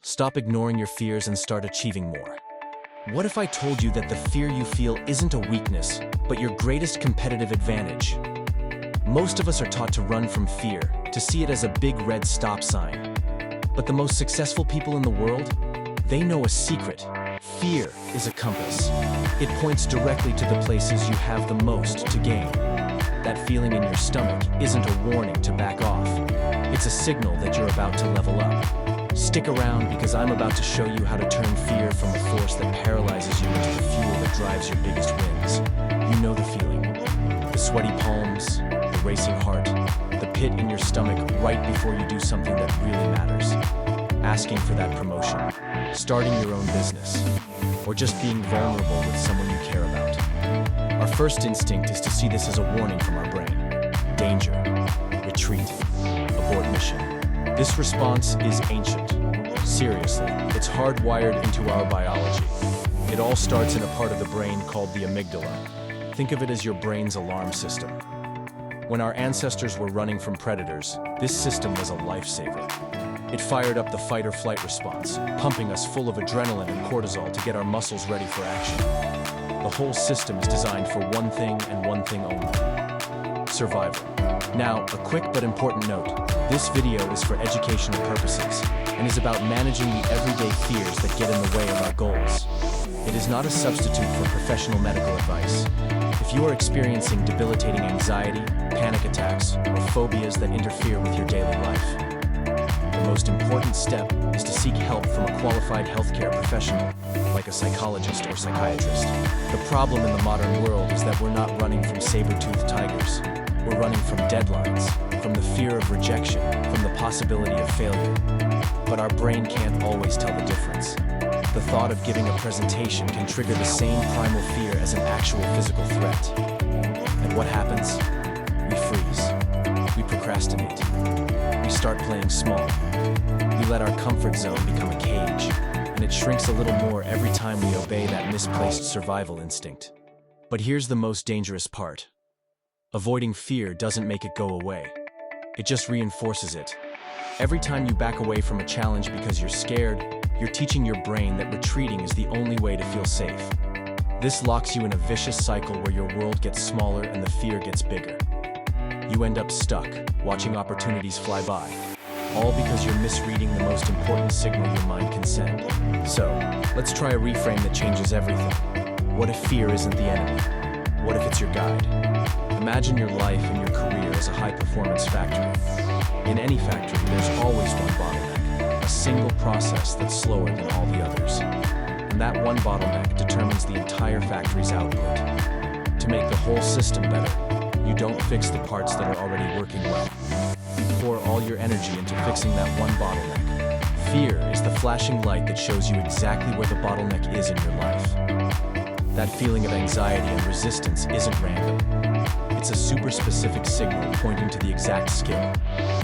Stop ignoring your fears and start achieving more. What if I told you that the fear you feel isn't a weakness, but your greatest competitive advantage? Most of us are taught to run from fear, to see it as a big red stop sign. But the most successful people in the world, they know a secret. Fear is a compass. It points directly to the places you have the most to gain. That feeling in your stomach isn't a warning to back off. It's a signal that you're about to level up. Stick around because I'm about to show you how to turn fear from a force that paralyzes you into the fuel that drives your biggest wins. You know the feeling. The sweaty palms, the racing heart, the pit in your stomach right before you do something that really matters. Asking for that promotion, starting your own business, or just being vulnerable with someone you care about. Our first instinct is to see this as a warning from our brain. Danger, retreat, abort mission. This response is ancient. Seriously, it's hardwired into our biology. It all starts in a part of the brain called the amygdala. Think of it as your brain's alarm system. When our ancestors were running from predators, this system was a lifesaver. It fired up the fight-or-flight response, pumping us full of adrenaline and cortisol to get our muscles ready for action. The whole system is designed for one thing and one thing only: survival. Now, a quick but important note. This video is for educational purposes and is about managing the everyday fears that get in the way of our goals. It is not a substitute for professional medical advice. If you are experiencing debilitating anxiety, panic attacks, or phobias that interfere with your daily life, the most important step is to seek help from a qualified healthcare professional, like a psychologist or psychiatrist. The problem in the modern world is that we're not running from saber-toothed tigers. We're running from deadlines, from the fear of rejection, from the possibility of failure. But our brain can't always tell the difference. The thought of giving a presentation can trigger the same primal fear as an actual physical threat. And what happens? We freeze. We procrastinate. We start playing small. We let our comfort zone become a cage, and it shrinks a little more every time we obey that misplaced survival instinct. But here's the most dangerous part. Avoiding fear doesn't make it go away. It just reinforces it. Every time you back away from a challenge because you're scared, you're teaching your brain that retreating is the only way to feel safe. This locks you in a vicious cycle where your world gets smaller and the fear gets bigger. You end up stuck, watching opportunities fly by, all because you're misreading the most important signal your mind can send. So, let's try a reframe that changes everything. What if fear isn't the enemy? What if it's your guide? Imagine your life and your career as a high-performance factory. In any factory, there's always one bottleneck, a single process that's slower than all the others. And that one bottleneck determines the entire factory's output. To make the whole system better, you don't fix the parts that are already working well. You pour all your energy into fixing that one bottleneck. Fear is the flashing light that shows you exactly where the bottleneck is in your life. That feeling of anxiety and resistance isn't random. It's a super specific signal pointing to the exact skill,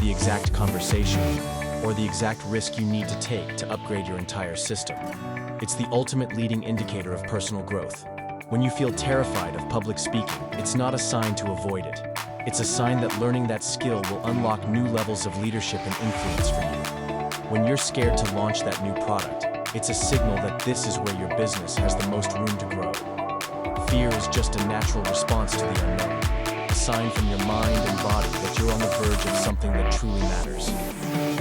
the exact conversation, or the exact risk you need to take to upgrade your entire system. It's the ultimate leading indicator of personal growth. When you feel terrified of public speaking, it's not a sign to avoid it. It's a sign that learning that skill will unlock new levels of leadership and influence for you. When you're scared to launch that new product, it's a signal that this is where your business has the most room to grow. Fear is just a natural response to the unknown, a sign from your mind and body that you're on the verge of something that truly matters.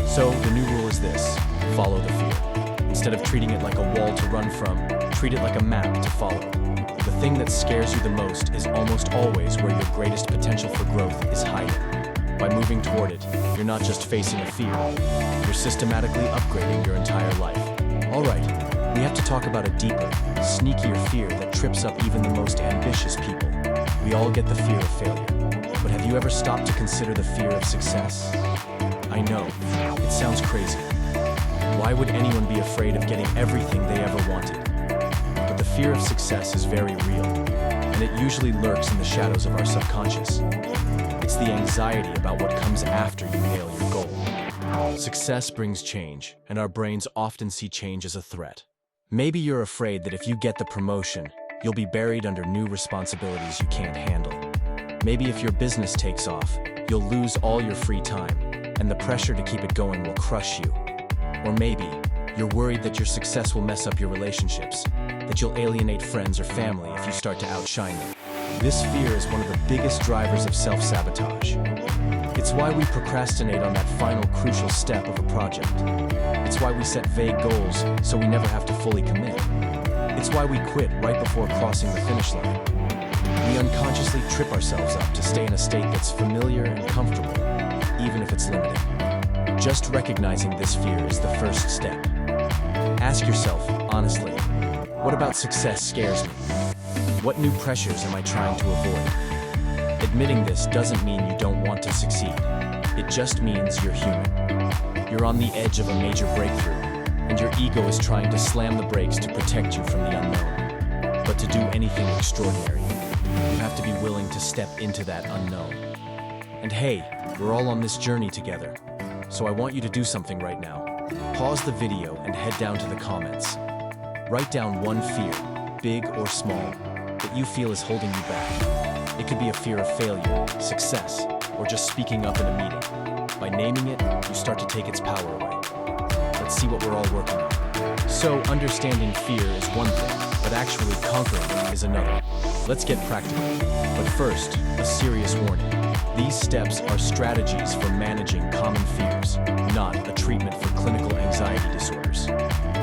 So, the new rule is this: follow the fear. Instead of treating it like a wall to run from, treat it like a map to follow. The thing that scares you the most is almost always where your greatest potential for growth is hiding. By moving toward it, you're not just facing a fear, you're systematically upgrading your entire life. All right, we have to talk about a deeper, sneakier fear that trips up even the most ambitious people. We all get the fear of failure, but have you ever stopped to consider the fear of success? I know, it sounds crazy. Why would anyone be afraid of getting everything they ever wanted? But the fear of success is very real, and it usually lurks in the shadows of our subconscious. It's the anxiety about what comes after you nail your goal. Success brings change, and our brains often see change as a threat. Maybe you're afraid that if you get the promotion, you'll be buried under new responsibilities you can't handle. Maybe if your business takes off, you'll lose all your free time, and the pressure to keep it going will crush you. Or maybe You're worried that your success will mess up your relationships, that you'll alienate friends or family if you start to outshine them. This fear is one of the biggest drivers of self-sabotage. It's why we procrastinate on that final crucial step of a project. It's why we set vague goals so we never have to fully commit. It's why we quit right before crossing the finish line. We unconsciously trip ourselves up to stay in a state that's familiar and comfortable, even if it's limiting. Just recognizing this fear is the first step. Ask yourself, honestly, what about success scares me? What new pressures am I trying to avoid? Admitting this doesn't mean you don't want to succeed. It just means you're human. You're on the edge of a major breakthrough, and your ego is trying to slam the brakes to protect you from the unknown. But to do anything extraordinary, you have to be willing to step into that unknown. And hey, we're all on this journey together. So I want you to do something right now. Pause the video and head down to the comments. Write down one fear, big or small, that you feel is holding you back. It could be a fear of failure, success, or just speaking up in a meeting. By naming it, you start to take its power away. Let's see what we're all working on. So, understanding fear is one thing, but actually conquering it is another. Let's get practical. But first, a serious warning. These steps are strategies for managing common fears, not a treatment for clinical anxiety disorders.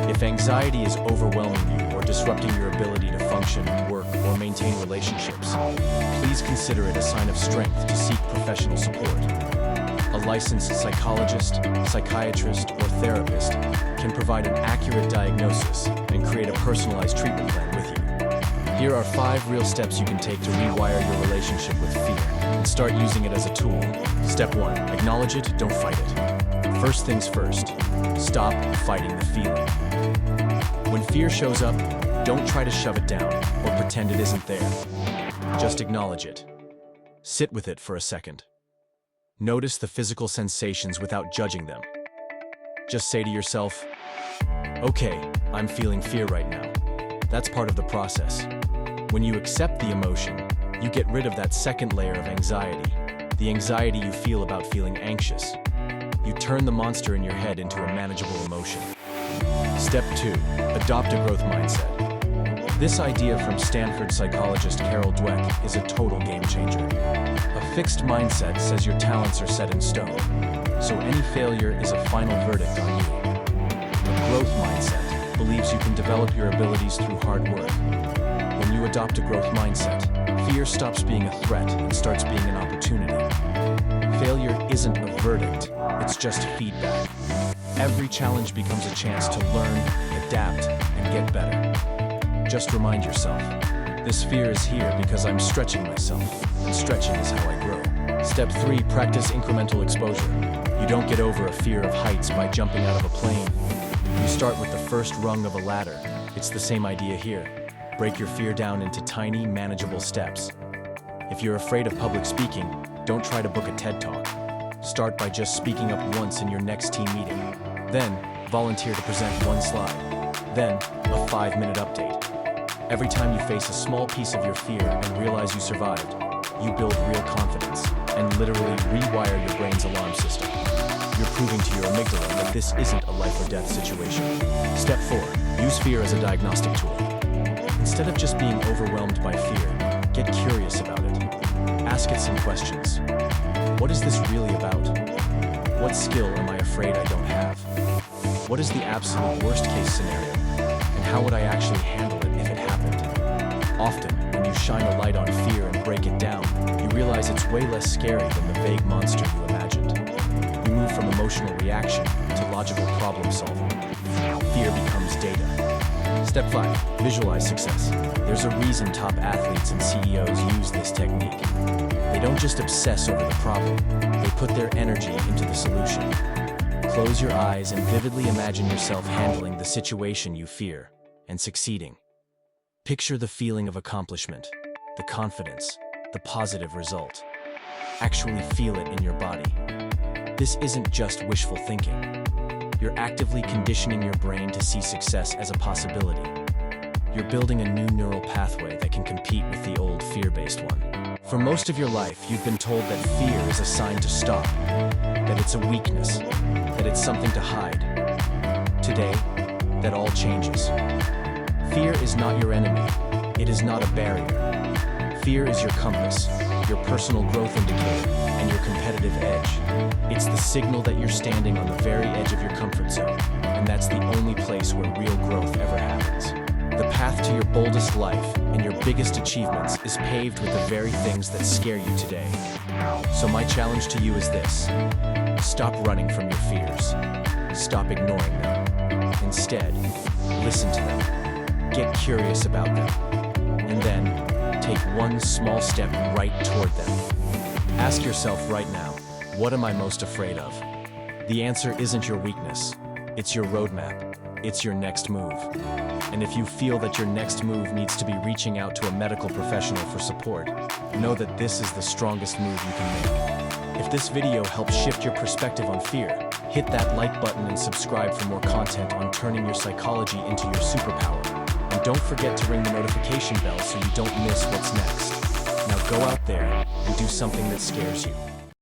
If anxiety is overwhelming you or disrupting your ability to function, work, or maintain relationships, please consider it a sign of strength to seek professional support. A licensed psychologist, psychiatrist, or therapist can provide an accurate diagnosis and create a personalized treatment plan with you. Here are 5 real steps you can take to rewire your relationship with fear and start using it as a tool. Step 1. Acknowledge it, don't fight it. First things first, stop fighting the feeling. When fear shows up, don't try to shove it down or pretend it isn't there. Just acknowledge it. Sit with it for a second. Notice the physical sensations without judging them. Just say to yourself, okay, I'm feeling fear right now. That's part of the process. When you accept the emotion, you get rid of that second layer of anxiety, the anxiety you feel about feeling anxious. You turn the monster in your head into a manageable emotion. Step 2. Adopt a growth mindset. This idea from Stanford psychologist Carol Dweck is a total game changer. A fixed mindset says your talents are set in stone, so any failure is a final verdict on you. A growth mindset believes you can develop your abilities through hard work. When you adopt a growth mindset, fear stops being a threat and starts being an opportunity. Failure isn't a verdict, it's just feedback. Every challenge becomes a chance to learn, adapt, and get better. Just remind yourself, this fear is here because I'm stretching myself, and stretching is how I grow. Step 3. Practice incremental exposure. You don't get over a fear of heights by jumping out of a plane. You start with the first rung of a ladder. It's the same idea here. Break your fear down into tiny, manageable steps. If you're afraid of public speaking, don't try to book a TED Talk. Start by just speaking up once in your next team meeting. Then, volunteer to present one slide. Then, a 5-minute update. Every time you face a small piece of your fear and realize you survived, you build real confidence and literally rewire your brain's alarm system. You're proving to your amygdala that this isn't a life or death situation. Step 4. Use fear as a diagnostic tool. Instead of just being overwhelmed by fear, get curious about it. Ask it some questions. What is this really about? What skill am I afraid I don't have? What is the absolute worst-case scenario? And how would I actually handle it if it happened? Often, when you shine a light on fear and break it down, you realize it's way less scary than the vague monster you imagined. You move from emotional reaction to logical problem solving. Fear becomes data. Step 5. Visualize success. There's a reason top athletes and CEOs use this technique. They don't just obsess over the problem, they put their energy into the solution. Close your eyes and vividly imagine yourself handling the situation you fear and succeeding. Picture the feeling of accomplishment, the confidence, the positive result. Actually feel it in your body. This isn't just wishful thinking. You're actively conditioning your brain to see success as a possibility. You're building a new neural pathway that can compete with the old fear-based one. For most of your life, you've been told that fear is a sign to stop, that it's a weakness, that it's something to hide. Today, that all changes. Fear is not your enemy. It is not a barrier. Fear is your compass, your personal growth indicator, and your competitive edge. It's the signal that you're standing on the very edge of your comfort zone, and that's the only place where real growth ever happens. The path to your boldest life and your biggest achievements is paved with the very things that scare you today. So my challenge to you is this: stop running from your fears. Stop ignoring them. Instead, listen to them. Get curious about them. And then, take one small step right toward them. Ask yourself right now, what am I most afraid of? The answer isn't your weakness. It's your roadmap. It's your next move. And if you feel that your next move needs to be reaching out to a medical professional for support, know that this is the strongest move you can make. If this video helps shift your perspective on fear, hit that like button and subscribe for more content on turning your psychology into your superpower. And don't forget to ring the notification bell so you don't miss what's next. Now go out there and do something that scares you.